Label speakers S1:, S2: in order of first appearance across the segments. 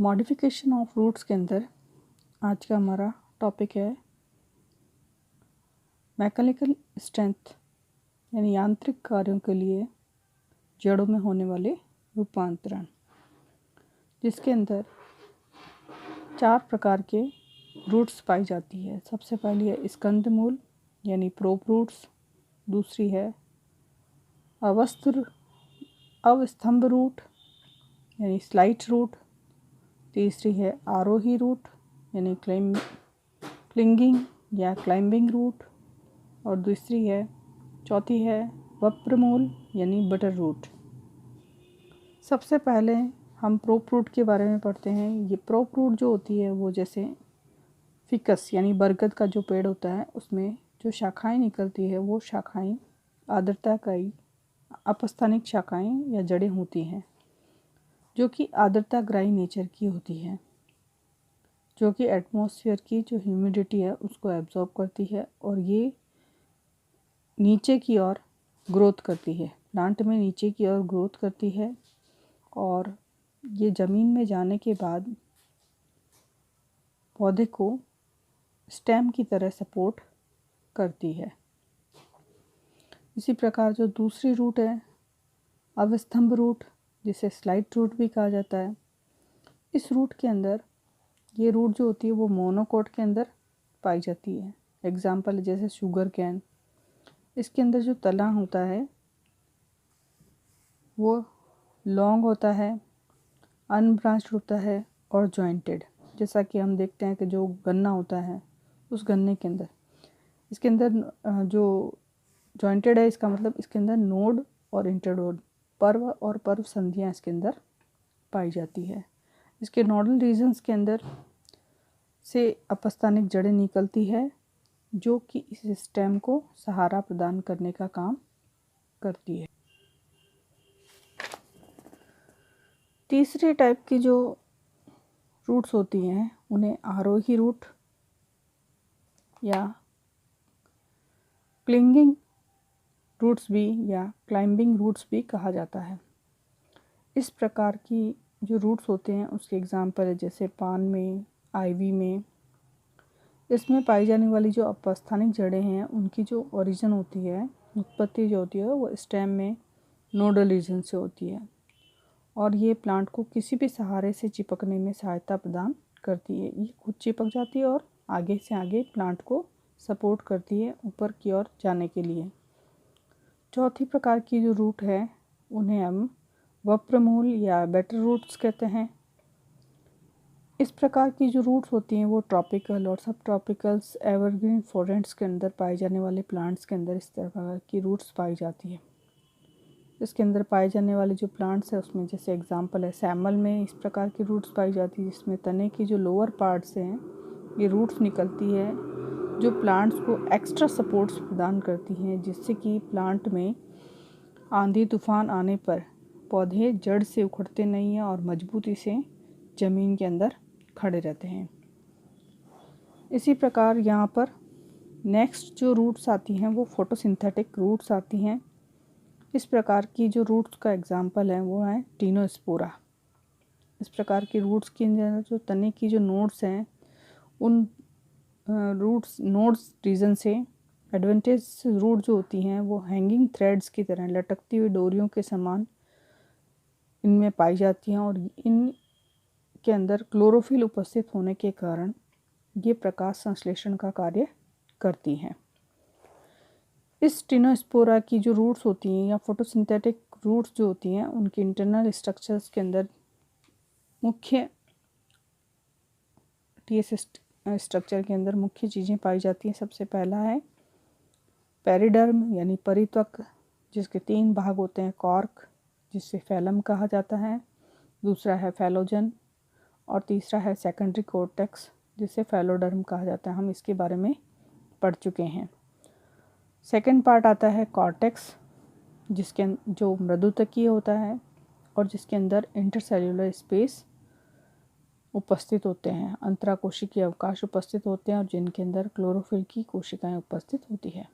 S1: Modification of roots के अंदर आज का हमारा टॉपिक है मैकेनिकल स्ट्रेंथ यानी यांत्रिक कार्यों के लिए जड़ों में होने वाले रूपांतरण, जिसके अंदर 4 प्रकार के रूट्स पाई जाती है। सबसे पहली है स्कंद मूल यानी प्रोप रूट्स, दूसरी है अवस्तंभ रूट यानी स्लाइट रूट, तीसरी है आरोही रूट यानी क्लिंगिंग या क्लाइंबिंग रूट, और चौथी है वप्रमूल यानी बटर रूट। सबसे पहले हम प्रोप रूट के बारे में पढ़ते हैं। ये प्रोप रूट जो होती है वो जैसे फिकस यानी बरगद का जो पेड़ होता है उसमें जो शाखाएं निकलती है वो शाखाएं आर्द्रताग्राही अपस्थानिक शाखाएं या जड़ें होती हैं, जो कि आर्द्रताग्राही नेचर की होती है, जो कि एटमॉस्फेयर की जो ह्यूमिडिटी है उसको एब्जॉर्ब करती है और ये नीचे की ओर ग्रोथ करती है। प्लांट में नीचे की ओर ग्रोथ करती है और ये ज़मीन में जाने के बाद पौधे को स्टेम की तरह सपोर्ट करती है। इसी प्रकार जो दूसरी रूट है अवस्तंभ रूट, जिसे स्लाइट रूट भी कहा जाता है। इस रूट के अंदर ये रूट जो होती है वो मोनोकोट के अंदर पाई जाती है। एग्जाम्पल जैसे शुगर कैन, इसके अंदर जो तना होता है वो लॉन्ग होता है, अनब्रांच्ड होता है और जॉइंटेड। जैसा कि हम देखते हैं कि जो गन्ना होता है उस गन्ने के अंदर इसके अंदर जो जॉइंटेड है, इसका मतलब इसके अंदर नोड और इंटरनोड पर्व और पर्व संधियाँ इसके अंदर पाई जाती है। इसके नोडल रीजन्स के अंदर से अपस्थानिक जड़ें निकलती है जो कि इस स्टेम को सहारा प्रदान करने का काम करती है। तीसरे टाइप की जो रूट्स होती हैं उन्हें आरोही रूट या क्लिंगिंग रूट्स भी या क्लाइंबिंग रूट्स भी कहा जाता है। इस प्रकार की जो रूट्स होते हैं उसके एग्जाम्पल है जैसे पान में, आइवी में। इसमें पाई जाने वाली जो अपस्थानिक जड़ें हैं उनकी जो ओरिजिन होती है, उत्पत्ति जो होती है वो स्टेम में नोडल रीजन से होती है और ये प्लांट को किसी भी सहारे से चिपकने में सहायता प्रदान करती है। ये खुद चिपक जाती है और आगे से आगे प्लांट को सपोर्ट करती है ऊपर की ओर जाने के लिए। चौथी प्रकार की जो रूट है उन्हें हम वप्रमूल या बेटर रूट्स कहते हैं। इस प्रकार की जो रूट्स होती हैं वो ट्रॉपिकल और सब ट्रॉपिकल्स एवरग्रीन फॉरेस्ट्स के अंदर पाए जाने वाले प्लांट्स के अंदर इस तरह की रूट्स पाई जाती है। इसके अंदर पाए जाने वाले जो प्लांट्स है उसमें जैसे एग्जांपल है सैमल में इस प्रकार की रूट्स पाई जाती है, जिसमें तने की जो लोअर पार्ट्स हैं ये रूट्स निकलती है जो प्लांट्स को एक्स्ट्रा सपोर्ट्स प्रदान करती हैं, जिससे कि प्लांट में आंधी तूफान आने पर पौधे जड़ से उखड़ते नहीं हैं और मजबूती से ज़मीन के अंदर खड़े रहते हैं। इसी प्रकार यहाँ पर नेक्स्ट जो रूट्स आती हैं वो फोटोसिंथेटिक रूट्स आती हैं। इस प्रकार की जो रूट्स का एग्जाम्पल है वो है टीनोस्पोरा। इस प्रकार की रूट्स के अंदर जो तने की जो नोड्स हैं उन नोड्स रीजन से एडवेंटेज रूट जो होती हैं वो हैंगिंग थ्रेड्स की तरह लटकती हुई डोरियों के समान इनमें पाई जाती हैं और इन के अंदर क्लोरोफिल उपस्थित होने के कारण ये प्रकाश संश्लेषण का कार्य करती हैं। इस टीनोस्पोरा की जो रूट्स होती हैं या फोटोसिंथेटिक रूट्स जो होती हैं उनके इंटरनल स्ट्रक्चर्स के अंदर मुख्य टीएस स्ट्रक्चर के अंदर मुख्य चीज़ें पाई जाती हैं। सबसे पहला है पेरिडर्म यानी परित्वक, जिसके 3 भाग होते हैं। कॉर्क, जिसे फैलम कहा जाता है, दूसरा है फैलोजन और तीसरा है सेकेंडरी कोर्टेक्स, जिसे फैलोडर्म कहा जाता है। हम इसके बारे में पढ़ चुके हैं। सेकेंड पार्ट आता है कॉर्टेक्स, जिसके जो मृदुतकीय होता है और जिसके अंदर इंटरसेल्युलर स्पेस उपस्थित होते हैं, अंतराकोशिकीय अवकाश उपस्थित होते हैं और जिनके अंदर क्लोरोफिल की कोशिकाएं उपस्थित होती है।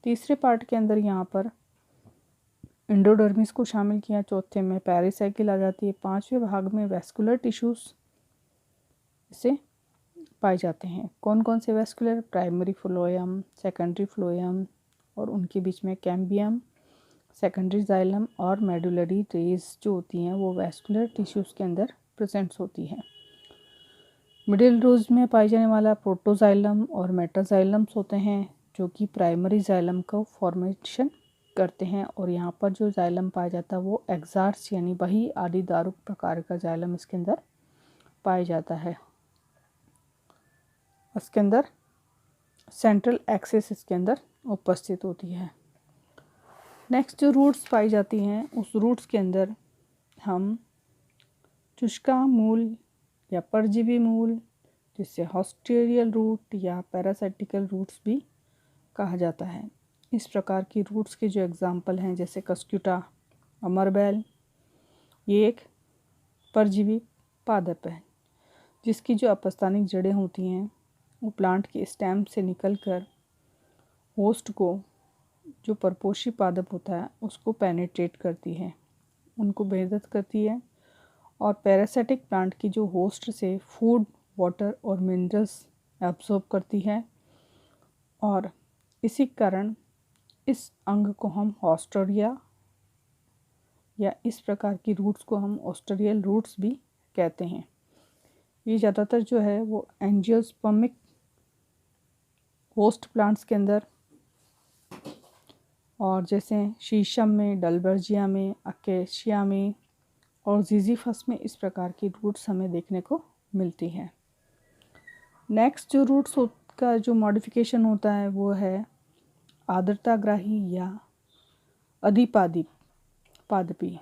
S1: तीसरे पार्ट के अंदर यहाँ पर एंडोडर्मिस को शामिल किया, चौथे में पेरिसाइकिल आ जाती है, 5वें भाग में वेस्कुलर टिश्यूज़ से पाए जाते हैं। कौन कौन से vascular? Primary phloem, secondary phloem और उनके बीच में कैम्बियम, सेकेंडरी जाइलम और मेडुलरी रेज जो होती हैं वो वैस्कुलर टिश्यूज़ के अंदर प्रेजेंट्स होती हैं। मिडिल रोज में पाए जाने वाला प्रोटोजाइलम और मेटाजाइलम्स होते हैं जो कि प्राइमरी जाइलम को फॉर्मेशन करते हैं, और यहाँ पर जो जाइलम पाया जाता है वो एक्सार्स यानी वही आदि दारुक प्रकार का जाइलम इसके अंदर पाया जाता है। इसके अंदर सेंट्रल एक्सिस इसके अंदर उपस्थित होती है। नेक्स्ट जो रूट्स पाई जाती हैं उस रूट्स के अंदर हम चुस्का मूल या परजीवी मूल, जिससे हॉस्टेरियल रूट या पैरासाइटिकल रूट्स भी कहा जाता है। इस प्रकार की रूट्स के जो एग्जाम्पल हैं जैसे कस्क्यूटा, अमरबेल, ये एक परजीवी पादप है जिसकी जो अपस्थानिक जड़ें होती हैं वो प्लांट के स्टेम से निकलकर होस्ट को, जो परपोषी पादप होता है, उसको पेनिट्रेट करती है, उनको भेदित करती है और पैरासिटिक प्लांट की जो होस्ट से फूड, वाटर और मिनरल्स एब्जॉर्ब करती है, और इसी कारण इस अंग को हम ऑस्ट्रिया या इस प्रकार की रूट्स को हम ऑस्ट्रियल रूट्स भी कहते हैं। ये ज़्यादातर जो है वो एंजियोस्पर्मिक होस्ट प्लांट्स के अंदर, और जैसे शीशम में, डलबर्जिया में, अकेशिया में और जीजीफस में इस प्रकार की रूट्स हमें देखने को मिलती हैं। नेक्स्ट जो रूट्स का जो मॉडिफिकेशन होता है वो है आर्द्रताग्राही या अधिपादी पादपी,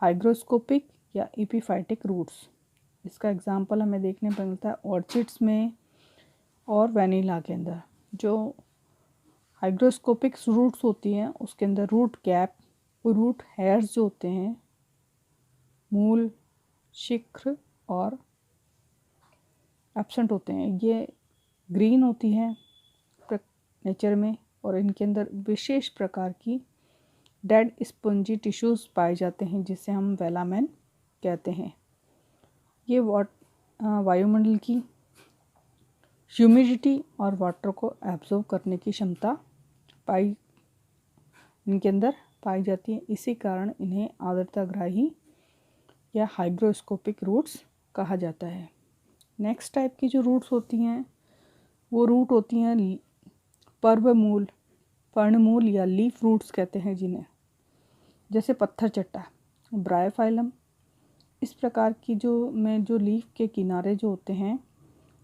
S1: हाइग्रोस्कोपिक या एपिफाइटिक रूट्स। इसका एग्जाम्पल हमें देखने को मिलता है ऑर्चिड्स में और वैनिला के अंदर। जो हाइग्रोस्कोपिक रूट्स होती हैं उसके अंदर रूट कैप, रूट हेयर्स जो होते हैं, मूल, शिखर और एब्सेंट होते हैं, ये ग्रीन होती हैं नेचर में, और इनके अंदर विशेष प्रकार की डेड स्पंजी टिश्यूज़ पाए जाते हैं जिसे हम वेलामेन कहते हैं। ये वायुमंडल की ह्यूमिडिटी और वाटर को एब्जॉर्ब करने की क्षमता इनके अंदर पाई जाती है। इसी कारण इन्हें आर्द्रताग्राही या हाइग्रोस्कोपिक रूट्स कहा जाता है। नेक्स्ट टाइप की जो रूट्स होती हैं वो रूट होती हैं पर्णमूल, पर्णमूल या लीफ रूट्स कहते हैं जिन्हें, जैसे पत्थर चट्टा, ब्रायोफाइलम। इस प्रकार की जो लीफ के किनारे जो होते हैं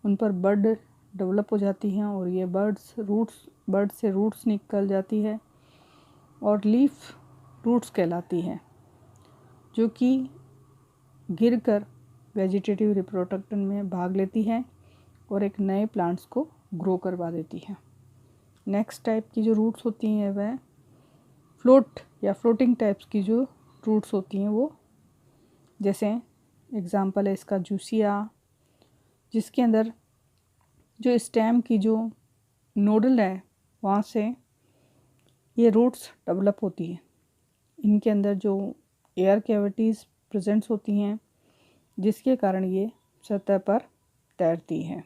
S1: उन पर बड डेवलप हो जाती हैं और ये बर्ड से रूट्स निकल जाती है और लीफ रूट्स कहलाती हैं, जो कि गिरकर वेजिटेटिव रिप्रोडक्शन में भाग लेती हैं और एक नए प्लांट्स को ग्रो करवा देती हैं। नेक्स्ट टाइप की जो रूट्स होती हैं वह फ्लोट या फ्लोटिंग टाइप्स की जो रूट्स होती हैं वो, जैसे एग्जांपल है इसका जूसिया, जिसके अंदर जो स्टेम की जो नोडल है वहाँ से ये रूट्स डेवलप होती हैं। इनके अंदर जो एयर कैविटीज़ प्रेजेंट्स होती हैं जिसके कारण ये सतह पर तैरती हैं।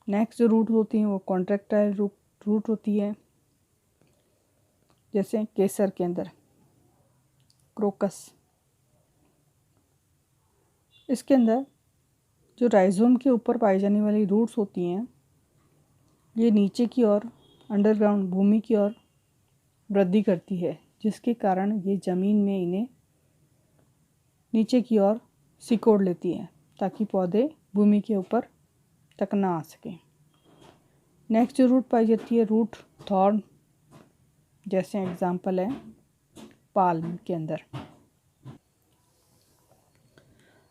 S1: नेक्स्ट जो रूट होती हैं वो कॉन्ट्रैक्टाइल रूट होती है, जैसे केसर के अंदर क्रोकस। इसके अंदर जो राइजोम के ऊपर पाई जाने वाली रूट्स होती हैं ये नीचे की ओर अंडरग्राउंड भूमि की ओर वृद्धि करती है, जिसके कारण ये ज़मीन में इन्हें नीचे की ओर सिकोड़ लेती है ताकि पौधे भूमि के ऊपर तक ना आ सकें। नेक्स्ट जो रूट पाई जाती है रूट थॉर्न, जैसे एग्जांपल है पाल्म के अंदर।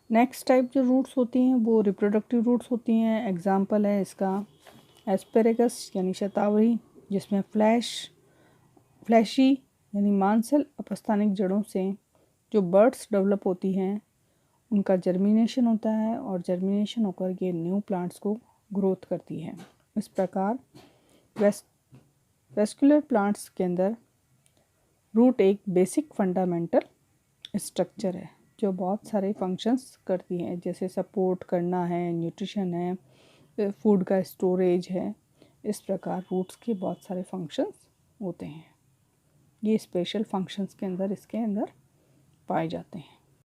S1: नेक्स्ट टाइप जो रूट्स होती हैं वो रिप्रोडक्टिव रूट्स होती हैं। एग्जांपल है इसका एस्पेरेगस यानी शतावरी, जिसमें फ्लैशी यानी मांसल अपस्थानिक जड़ों से जो बर्ड्स डेवलप होती हैं उनका जर्मिनेशन होता है और जर्मिनेशन होकर ये न्यू प्लांट्स को ग्रोथ करती है। इस प्रकार वेस्कुलर प्लांट्स के अंदर रूट एक बेसिक फंडामेंटल स्ट्रक्चर है जो बहुत सारे फंक्शंस करती हैं, जैसे सपोर्ट करना है, न्यूट्रिशन है, फूड का स्टोरेज है। इस प्रकार रूट्स के बहुत सारे फंक्शंस होते हैं। ये स्पेशल फंक्शंस के अंदर इसके अंदर पाए जाते हैं।